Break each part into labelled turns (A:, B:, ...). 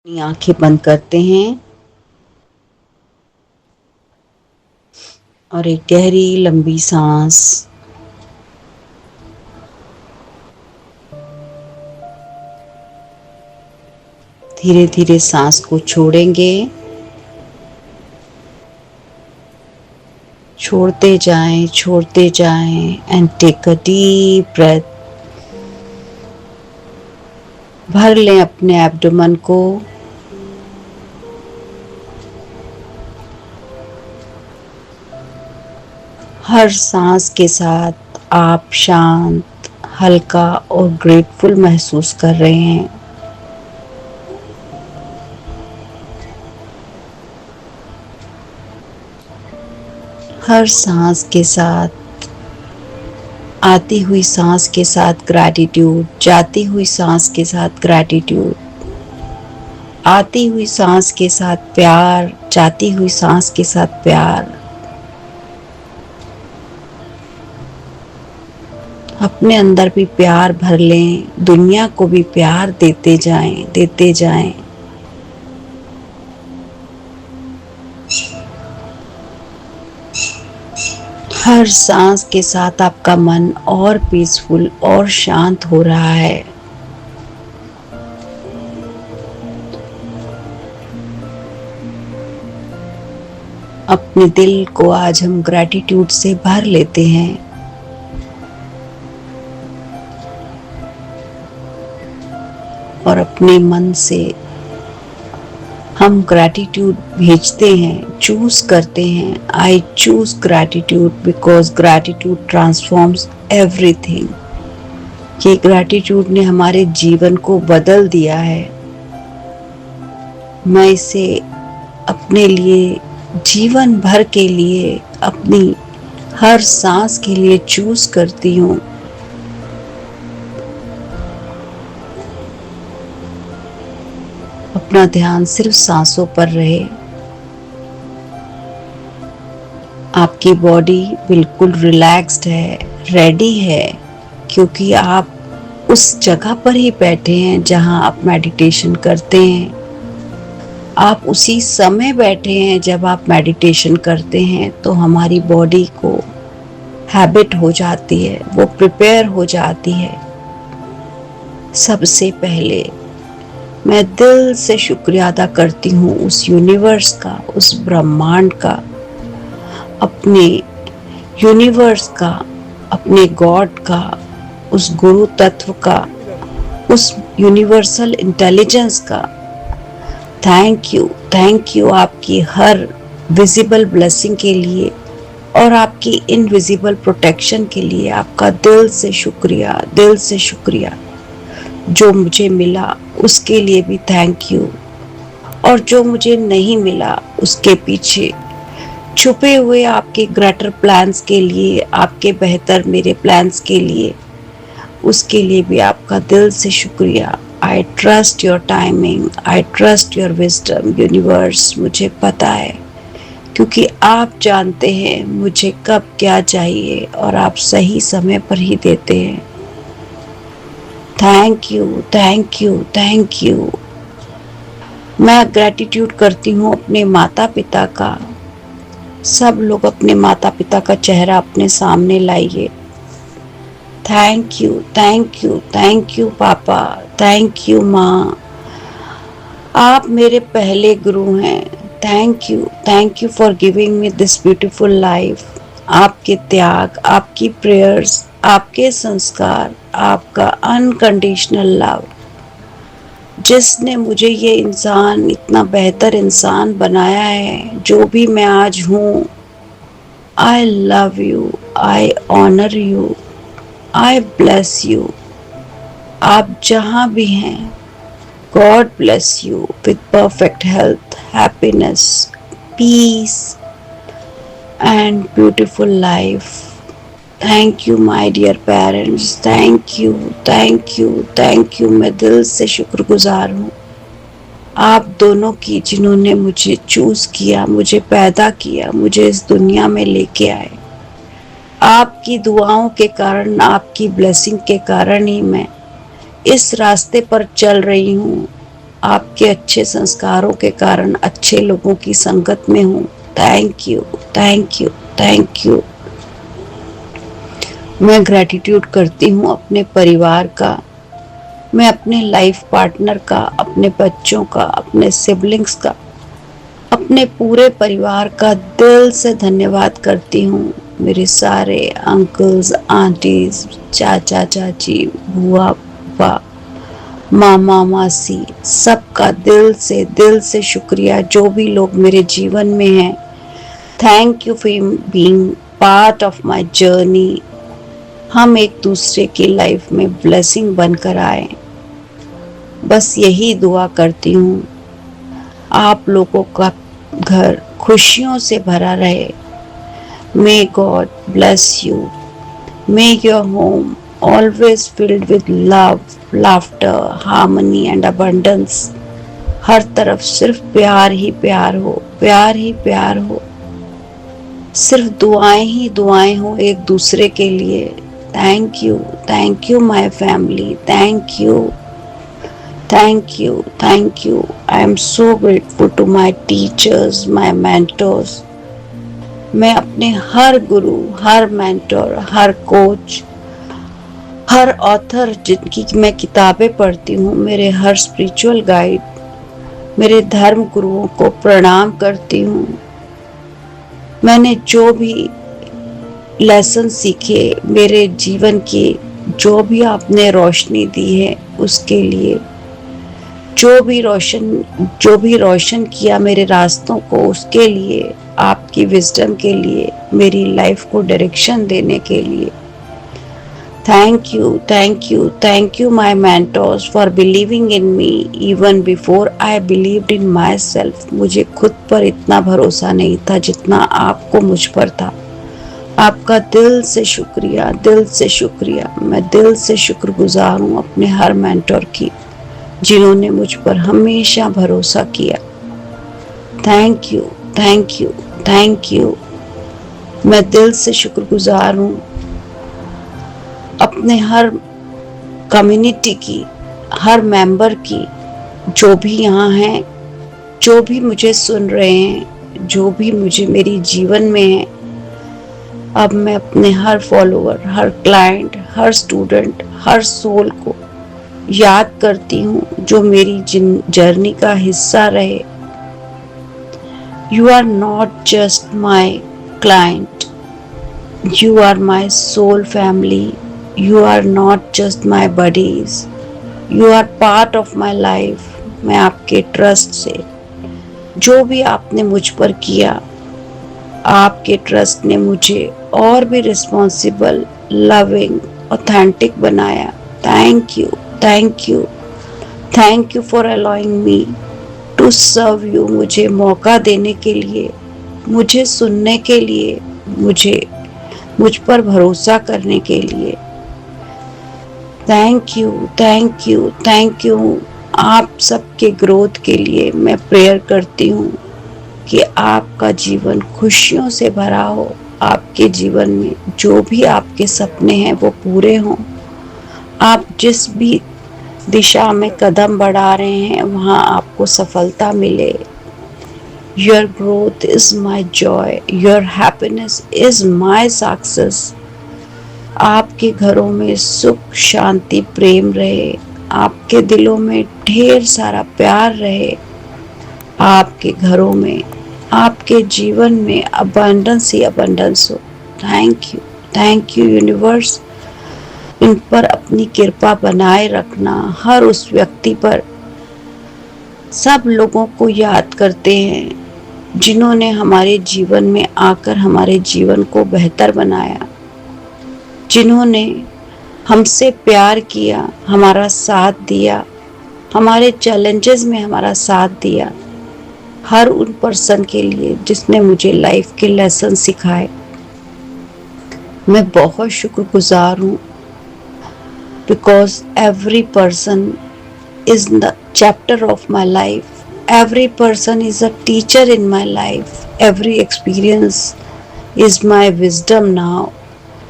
A: अपनी आंखें बंद करते हैं और एक गहरी लंबी सांस धीरे धीरे सांस को छोड़ेंगे। छोड़ते जाएं and take a deep breath. भर लें अपने एब्डोमेन को। हर सांस के साथ आप शांत, हल्का और ग्रेटफुल महसूस कर रहे हैं। हर सांस के साथ आती हुई सांस के साथ ग्रैटिट्यूड, जाती हुई सांस के साथ ग्रैटिट्यूड, आती हुई सांस के साथ प्यार, जाती हुई सांस के साथ प्यार। अपने अंदर भी प्यार भर लें, दुनिया को भी प्यार देते जाएं। हर सांस के साथ आपका मन और पीसफुल और शांत हो रहा है। अपने दिल को आज हम ग्रैटिट्यूड से भर लेते हैं। और अपने मन से हम ग्रैटिट्यूड भेजते हैं, चूज करते हैं। I choose gratitude because gratitude transforms everything. ये ग्रैटिट्यूड ने हमारे जीवन को बदल दिया है। मैं इसे अपने लिए, जीवन भर के लिए, अपनी हर सांस के लिए चूज करती हूँ। अपना ध्यान सिर्फ सांसों पर रहे। आपकी बॉडी बिल्कुल रिलैक्स्ड है, रेडी है, क्योंकि आप उस जगह पर ही बैठे हैं जहां आप मेडिटेशन करते हैं। आप उसी समय बैठे हैं जब आप मेडिटेशन करते हैं, तो हमारी बॉडी को हैबिट हो जाती है, वो प्रिपेयर हो जाती है। सबसे पहले मैं दिल से शुक्रिया अदा करती हूँ उस यूनिवर्स का, उस ब्रह्मांड का, अपने यूनिवर्स का, अपने गॉड का, उस गुरु तत्व का, उस यूनिवर्सल इंटेलिजेंस का। थैंक यू आपकी हर विजिबल ब्लेसिंग के लिए और आपकी इनविजिबल प्रोटेक्शन के लिए। आपका दिल से शुक्रिया। जो मुझे मिला उसके लिए भी थैंक यू, और जो मुझे नहीं मिला उसके पीछे छुपे हुए आपके ग्रेटर प्लान्स के लिए, आपके बेहतर मेरे प्लान्स के लिए, उसके लिए भी आपका दिल से शुक्रिया। I trust your timing, I trust your wisdom universe. मुझे पता है, क्योंकि आप जानते हैं मुझे कब क्या चाहिए और आप सही समय पर ही देते हैं। Thank you. मैं ग्रैटिट्यूड करती हूँ अपने माता पिता का। सब लोग अपने माता पिता का चेहरा अपने सामने लाइए। थैंक यू पापा, थैंक यू माँ, आप मेरे पहले गुरु हैं। Thank you for giving me this beautiful life. आपके त्याग, आपकी प्रेयर्स, आपके संस्कार, आपका अनकंडीशनल लव, जिसने मुझे ये इंसान, इतना बेहतर इंसान बनाया है जो भी मैं आज हूँ। I love you, I honour you, I bless you. आप जहाँ भी हैं, God bless you with perfect health, happiness, peace and beautiful life. Thank you my dear parents, thank you. मैं दिल से शुक्रगुजार हूँ आप दोनों की, जिन्होंने मुझे चूज किया, मुझे पैदा किया, मुझे इस दुनिया में लेके आए। आपकी दुआओं के कारण, आपकी ब्लेसिंग के कारण ही मैं इस रास्ते पर चल रही हूँ। आपके अच्छे संस्कारों के कारण अच्छे लोगों की संगत में हूँ। Thank you, thank you, thank you. मैं ग्रैटिट्यूड करती हूँ अपने परिवार का, मैं अपने लाइफ पार्टनर का, अपने बच्चों का, अपने सिबलिंग्स का, अपने पूरे परिवार का दिल से धन्यवाद करती हूँ। मेरे सारे अंकल्स, आंटीज, चाचा चाची, बुआ बुआ, मामा मासी, सबका दिल से शुक्रिया, जो भी लोग मेरे जीवन में हैं। Thank you for being part of my journey. हम एक दूसरे की लाइफ में ब्लेसिंग बनकर आए, बस यही दुआ करती हूँ। आप लोगों का घर खुशियों से भरा रहे। May God bless you. May your home always filled with love, laughter, harmony and abundance. हर तरफ सिर्फ प्यार ही प्यार हो, प्यार ही प्यार हो, सिर्फ दुआएं ही दुआएं हो एक दूसरे के लिए। Thank you my family, thank you, thank you, thank you. I am so grateful to my teachers, my mentors. मैं अपने हर गुरु, हर मेंटर, हर कोच, हर ऑथर जिनकी मैं किताबें पढ़ती हूँ, मेरे हर स्पिरिचुअल गाइड, मेरे धर्म गुरुओं को प्रणाम करती हूँ। मैंने जो भी लेसन सीखे मेरे जीवन की, जो भी आपने रोशनी दी है उसके लिए, जो भी रोशन किया मेरे रास्तों को, उसके लिए, आपकी विजडम के लिए, मेरी लाइफ को डायरेक्शन देने के लिए। Thank you, my mentors for believing in me even before I believed in myself. मुझे खुद पर इतना भरोसा नहीं था जितना आपको मुझ पर था। आपका दिल से शुक्रिया, दिल से शुक्रिया। मैं दिल से शुक्रगुजार हूँ अपने हर मेंटर की, जिन्होंने मुझ पर हमेशा भरोसा किया। Thank you, thank you, thank you. मैं दिल से शुक्रगुजार हूँ अपने हर कम्युनिटी की, हर मेंबर की, जो भी यहाँ हैं, जो भी मुझे सुन रहे हैं, जो भी मुझे मेरी जीवन में है। अब मैं अपने हर फॉलोअर, हर क्लाइंट, हर स्टूडेंट, हर सोल को याद करती हूँ जो मेरी जर्नी का हिस्सा रहे। You are not just my client, you are my soul family. You are not just my buddies, you are part of my life. मैं आपके ट्रस्ट से, जो भी आपने मुझ पर किया, आपके ट्रस्ट ने मुझे और भी रिस्पॉन्सिबल, लविंग, ऑथेंटिक बनाया। Thank you, thank you, thank you for allowing me to serve you. मुझे मौका देने के लिए, मुझे सुनने के लिए, मुझ पर भरोसा करने के लिए। Thank you, thank you, thank you. आप सबके ग्रोथ के लिए मैं प्रेयर करती हूँ कि आपका जीवन खुशियों से भरा हो। आपके जीवन में जो भी आपके सपने हैं वो पूरे हों। आप जिस भी दिशा में कदम बढ़ा रहे हैं वहाँ आपको सफलता मिले। Your growth is my Joy, your happiness is my success. आपके घरों में सुख, शांति, प्रेम रहे। आपके दिलों में ढेर सारा प्यार रहे। आपके घरों में, आपके जीवन में अबंडेंस ही अबंडेंस हो। Thank you universe. इन पर अपनी कृपा बनाए रखना। हर उस व्यक्ति पर, सब लोगों को याद करते हैं जिन्होंने हमारे जीवन में आकर हमारे जीवन को बेहतर बनाया, जिन्होंने हमसे प्यार किया, हमारा साथ दिया, हमारे चैलेंजेस में हमारा साथ दिया। हर उन पर्सन के लिए जिसने मुझे लाइफ के लेसन सिखाए, मैं बहुत शुक्रगुजार हूँ। Because every person is the chapter of my life, every person is a teacher in my life, every experience is my wisdom now.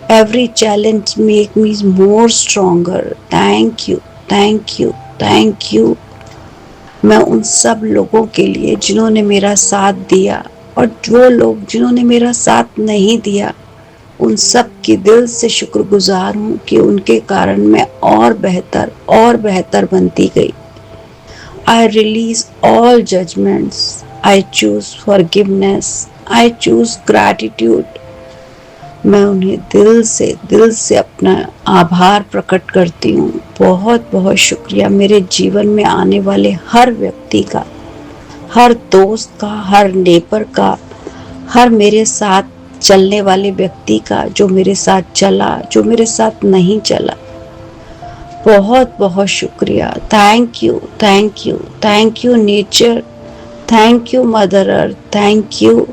A: Every challenge make me more stronger. Thank you, thank you, thank you. मैं उन सब लोगों के लिए जिन्होंने मेरा साथ दिया और वो लोग जिन्होंने मेरा साथ नहीं दिया, उन सब की दिल से शुक्रगुजार हूँ कि उनके कारण मैं और बेहतर बनती गई। I release all judgments. I choose forgiveness. I choose gratitude. मैं उन्हें दिल से अपना आभार प्रकट करती हूँ। बहुत बहुत शुक्रिया मेरे जीवन में आने वाले हर व्यक्ति का, हर दोस्त का, हर नेबर का, हर मेरे साथ चलने वाले व्यक्ति का, जो मेरे साथ चला, जो मेरे साथ नहीं चला। बहुत बहुत शुक्रिया। Thank you, thank you, thank you nature, thank you mother earth, thank you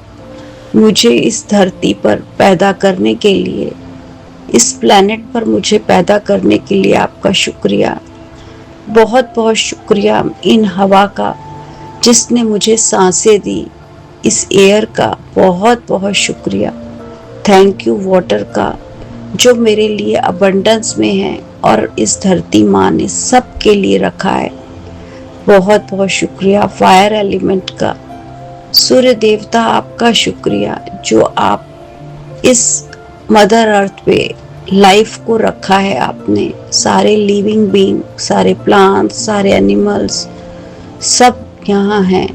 A: मुझे इस धरती पर पैदा करने के लिए, इस प्लेनेट पर मुझे पैदा करने के लिए आपका शुक्रिया। बहुत बहुत शुक्रिया इन हवा का जिसने मुझे सांसें दी, इस एयर का बहुत बहुत शुक्रिया। थैंक यू वाटर का जो मेरे लिए अबंडेंस में है और इस धरती माँ ने सब के लिए रखा है। बहुत बहुत शुक्रिया फायर एलिमेंट का, सूर्य देवता आपका शुक्रिया जो आप इस मदर अर्थ पे लाइफ को रखा है आपने। सारे लिविंग बीइंग, सारे प्लांट्स, सारे एनिमल्स सब यहाँ हैं।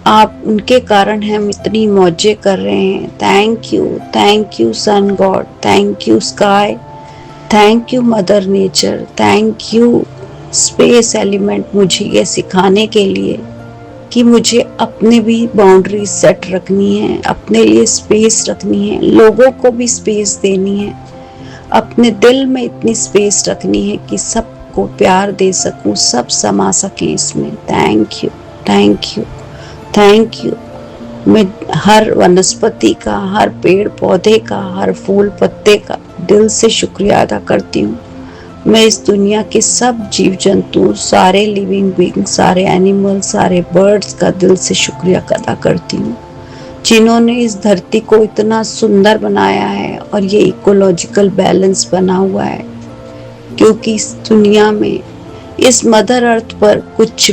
A: आप उनके कारण हम इतनी मौजें कर रहे हैं। Thank you sun God, thank you sky, thank you mother nature, thank you space element मुझे ये सिखाने के लिए कि मुझे अपने भी बाउंड्री सेट रखनी है, अपने लिए स्पेस रखनी है, लोगों को भी स्पेस देनी है, अपने दिल में इतनी स्पेस रखनी है कि सबको प्यार दे सकूं, सब समा सकें इसमें। Thank you, thank you, thank you. मैं हर वनस्पति का, हर पेड़ पौधे का, हर फूल पत्ते का दिल से शुक्रिया अदा करती हूँ। मैं इस दुनिया के सब जीव जंतु, सारे लिविंग बीइंग, सारे एनिमल, सारे बर्ड्स का दिल से शुक्रिया अदा करती हूँ जिन्होंने इस धरती को इतना सुंदर बनाया है और ये इकोलॉजिकल बैलेंस बना हुआ है। क्योंकि इस दुनिया में, इस मदर अर्थ पर कुछ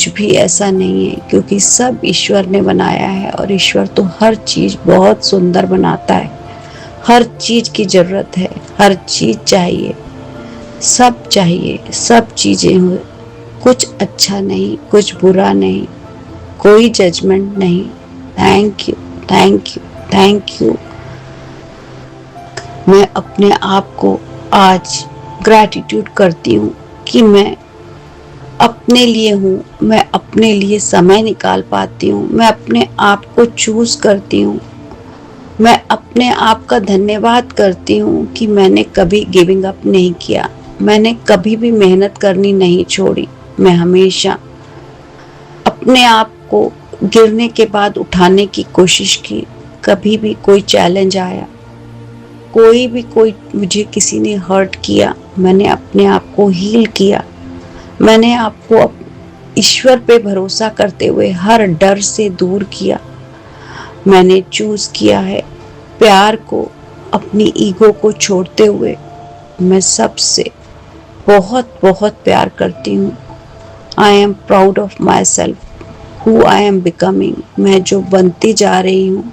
A: भी ऐसा नहीं है, क्योंकि सब ईश्वर ने बनाया है और ईश्वर तो हर चीज बहुत सुंदर बनाता है। हर चीज की जरूरत है, हर चीज चाहिए, सब चीजें हो, कुछ अच्छा नहीं, कुछ बुरा नहीं, कोई जजमेंट नहीं। Thank you, thank you, thank you. मैं अपने आप को आज ग्रैटिट्यूड करती हूँ कि मैं अपने लिए हूँ, मैं अपने लिए समय निकाल पाती हूँ, मैं अपने आप को चूज करती हूँ। मैं अपने आप का धन्यवाद करती हूँ कि मैंने कभी गिविंग अप नहीं किया, मैंने कभी भी मेहनत करनी नहीं छोड़ी। मैं हमेशा अपने आप को गिरने के बाद उठाने की कोशिश की। कभी भी कोई चैलेंज आया, कोई मुझे किसी ने हर्ट किया, मैंने अपने आप को हील किया। मैंने आपको ईश्वर पे भरोसा करते हुए हर डर से दूर किया। मैंने चूज किया है प्यार को, अपनी ईगो को छोड़ते हुए मैं सबसे बहुत बहुत प्यार करती हूँ। I am proud of my self who I am becoming. मैं जो बनती जा रही हूँ,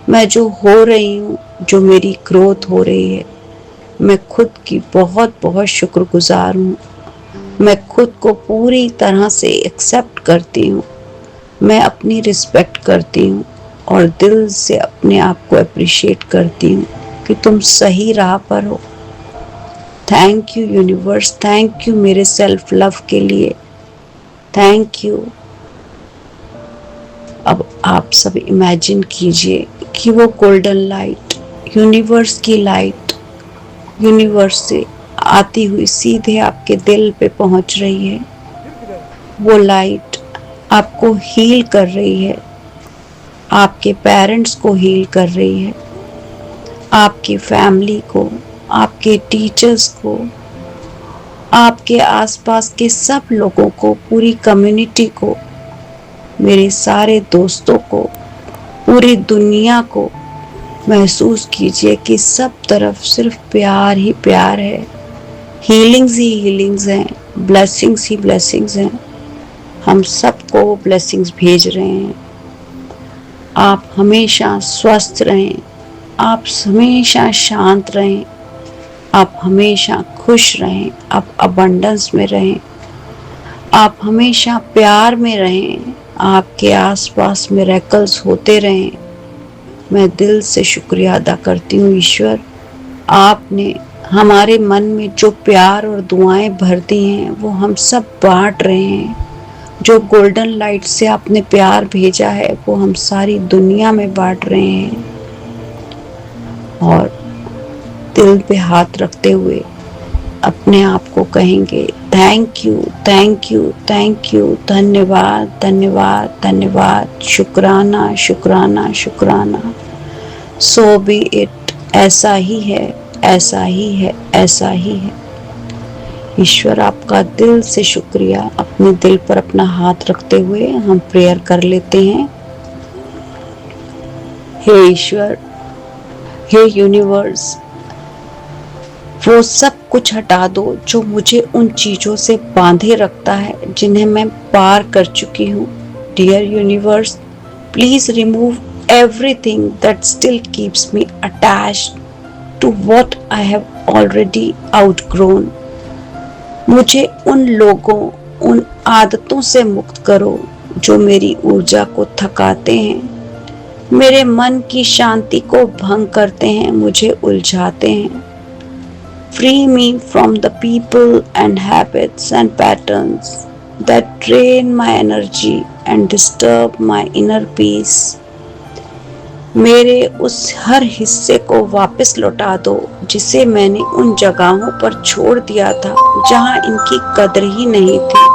A: मैं जो हो रही हूँ, जो मेरी ग्रोथ हो रही है, मैं खुद की बहुत बहुत शुक्रगुजार हूँ। मैं खुद को पूरी तरह से एक्सेप्ट करती हूँ। मैं अपनी रिस्पेक्ट करती हूँ और दिल से अपने आप को अप्रिशिएट करती हूँ कि तुम सही राह पर हो। Thank you universe, thank you मेरे सेल्फ लव के लिए, थैंक यू। अब आप सब इमेजिन कीजिए कि वो गोल्डन लाइट, यूनिवर्स की लाइट, यूनिवर्स से आती हुई सीधे आपके दिल पे पहुंच रही है। वो लाइट आपको हील कर रही है, आपके पेरेंट्स को हील कर रही है, आपकी फैमिली को, आपके टीचर्स को, आपके आसपास के सब लोगों को, पूरी कम्युनिटी को, मेरे सारे दोस्तों को, पूरी दुनिया को महसूस कीजिए कि सब तरफ सिर्फ प्यार ही प्यार है। हीलिंग्स ही हीलिंग्स हैं, ब्लेसिंग्स ही ब्लेसिंग्स हैं। हम सबको ब्लेसिंग्स भेज रहे हैं। आप हमेशा स्वस्थ रहें, आप हमेशा शांत रहें, आप हमेशा खुश रहें, आप अबंडेंस में रहें, आप हमेशा प्यार में रहें, आपके आसपास मिरेकल्स होते रहें। मैं दिल से शुक्रिया अदा करती हूँ ईश्वर, आपने हमारे मन में जो प्यार और दुआएं भर दी हैं वो हम सब बांट रहे हैं। जो गोल्डन लाइट से आपने प्यार भेजा है वो हम सारी दुनिया में बांट रहे हैं। और दिल पे हाथ रखते हुए अपने आप को कहेंगे thank you, thank you, thank you, धन्यवाद, धन्यवाद, धन्यवाद, शुक्राना, शुक्राना, शुक्राना। सो बी इट, ऐसा ही है, ऐसा ही है, ऐसा ही है। ईश्वर आपका दिल से शुक्रिया। अपने दिल पर अपना हाथ रखते हुए हम प्रेयर कर लेते हैं। हे ईश्वर, हे यूनिवर्स, वो सब कुछ हटा दो जो मुझे उन चीजों से बांधे रखता है जिन्हें मैं पार कर चुकी हूँ। Dear universe, please remove everything that still keeps me attached to what I have already outgrown. मुझे उन लोगों, उन आदतों से मुक्त करो जो मेरी ऊर्जा को थकाते हैं, मेरे मन की शांति को भंग करते हैं, मुझे उलझाते हैं। Free me from the people and habits and patterns that drain my energy and disturb my inner peace. मेरे उस हर हिस्से को वापस लौटा दो जिसे मैंने उन जगहों पर छोड़ दिया था जहां इनकी कदर ही नहीं थी।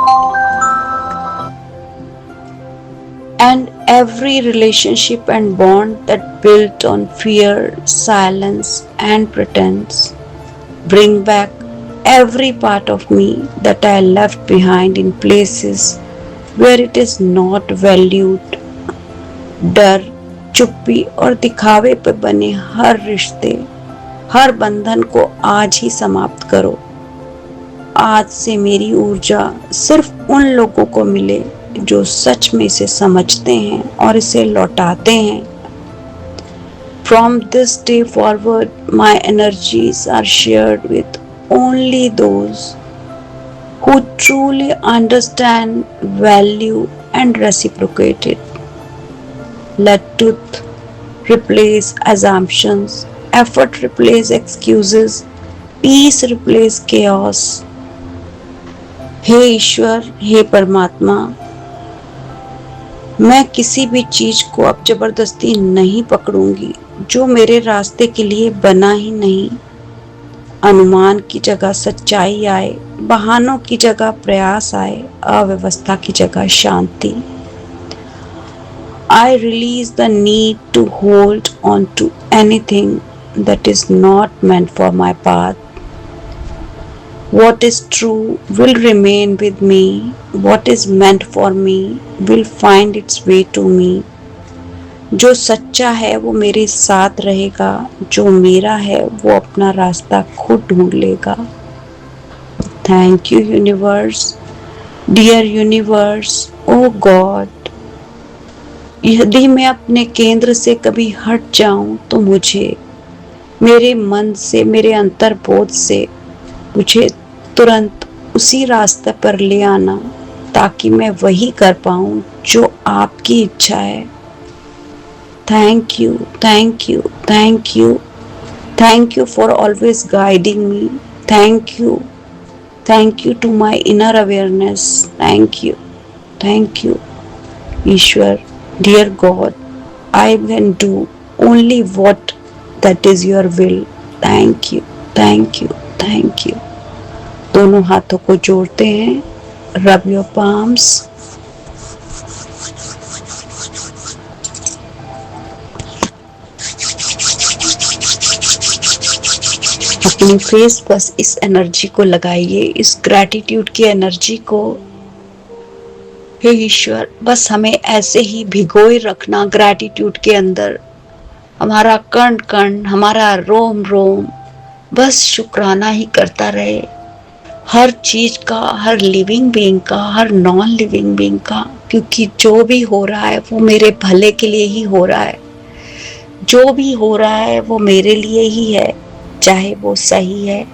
A: And every relationship and bond that built on fear, silence and pretense. Bring back every part of me that I left behind in places where it is not valued. डर, चुप्पी और दिखावे पर बने हर रिश्ते, हर बंधन को आज ही समाप्त करो। आज से मेरी ऊर्जा सिर्फ उन लोगों को मिले जो सच में इसे समझते हैं और इसे लौटाते हैं। From this day forward, my energies are shared with only those who truly understand, value and reciprocate it. Let truth replace assumptions, effort replace excuses, peace replace chaos. हे ईश्वर, हे परमात्मा, मैं किसी भी चीज को अब जबरदस्ती नहीं पकड़ूंगी जो मेरे रास्ते के लिए बना ही नहीं। अनुमान की जगह सच्चाई आए, बहानों की जगह प्रयास आए, अव्यवस्था की जगह शांति। I release the need to hold on to anything that is not meant for my path. What is true will remain with me. What is meant for me will find its way to me. जो सच्चा है वो मेरे साथ रहेगा, जो मेरा है वो अपना रास्ता खुद ढूंढ लेगा। Thank you universe, dear universe, oh God. यदि मैं अपने केंद्र से कभी हट जाऊं तो मुझे, मेरे मन से, मेरे अंतर्बोध से मुझे तुरंत उसी रास्ते पर ले आना ताकि मैं वही कर पाऊं जो आपकी इच्छा है। Thank you, thank you, thank you, thank you for always guiding me. Thank you to my inner awareness. Thank you ईश्वर। Dear God, I can do only what that is your will. Thank you, thank you, thank you. दोनों हाथों को जोड़ते हैं, rub your palms. अपने face बस इस energy को लगाइए, इस ग्रैटिट्यूड की एनर्जी को। हे ईश्वर, बस हमें ऐसे ही भिगोए रखना ग्रैटिट्यूड के अंदर। हमारा कण कण, हमारा रोम रोम बस शुक्राना ही करता रहे। हर चीज का, हर लिविंग बीइंग का, हर नॉन लिविंग बीइंग का, क्योंकि जो भी हो रहा है वो मेरे भले के लिए ही हो रहा है। जो भी हो रहा है वो मेरे लिए ही है, चाहे वो सही है,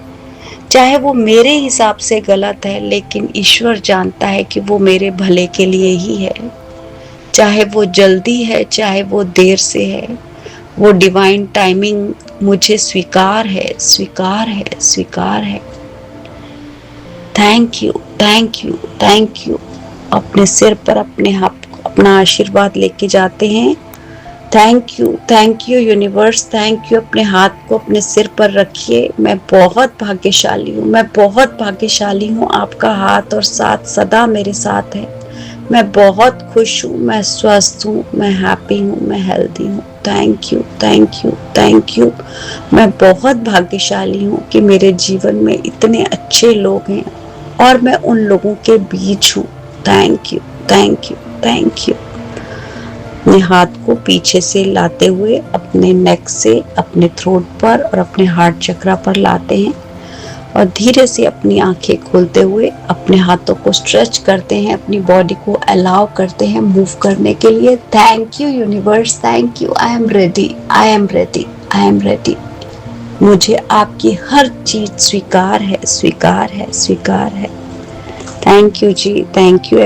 A: चाहे वो मेरे हिसाब से गलत है, लेकिन ईश्वर जानता है कि वो मेरे भले के लिए ही है। चाहे वो जल्दी है, चाहे वो देर से है, वो डिवाइन टाइमिंग मुझे स्वीकार है, स्वीकार है, स्वीकार है। Thank you, thank you, thank you. अपने सिर पर अपना आशीर्वाद लेके जाते हैं। Thank you universe, thank you. अपने हाथ को अपने सिर पर रखिए। मैं बहुत भाग्यशाली हूँ, मैं बहुत भाग्यशाली हूँ। आपका हाथ और साथ सदा मेरे साथ है। मैं बहुत खुश हूँ, मैं स्वस्थ हूँ, मैं हैप्पी हूँ, मैं हेल्दी हूँ। Thank you, thank you, thank you. मैं बहुत भाग्यशाली हूँ कि मेरे जीवन में इतने अच्छे लोग हैं और मैं उन लोगों के बीच हूँ। Thank you, thank you, thank you. अपने हाथ को पीछे से लाते हुए अपने नेक से अपने थ्रोट पर और अपने हार्ट चक्रा पर लाते हैं और धीरे से अपनी आंखें खोलते हुए अपने हाथों को स्ट्रेच करते हैं, अपनी बॉडी को अलाउ करते हैं मूव करने के लिए। Thank you universe, thank you. I am ready, I am ready, I am ready. मुझे आपकी हर चीज स्वीकार है, स्वीकार है, स्वीकार है। Thank you ji, thank you.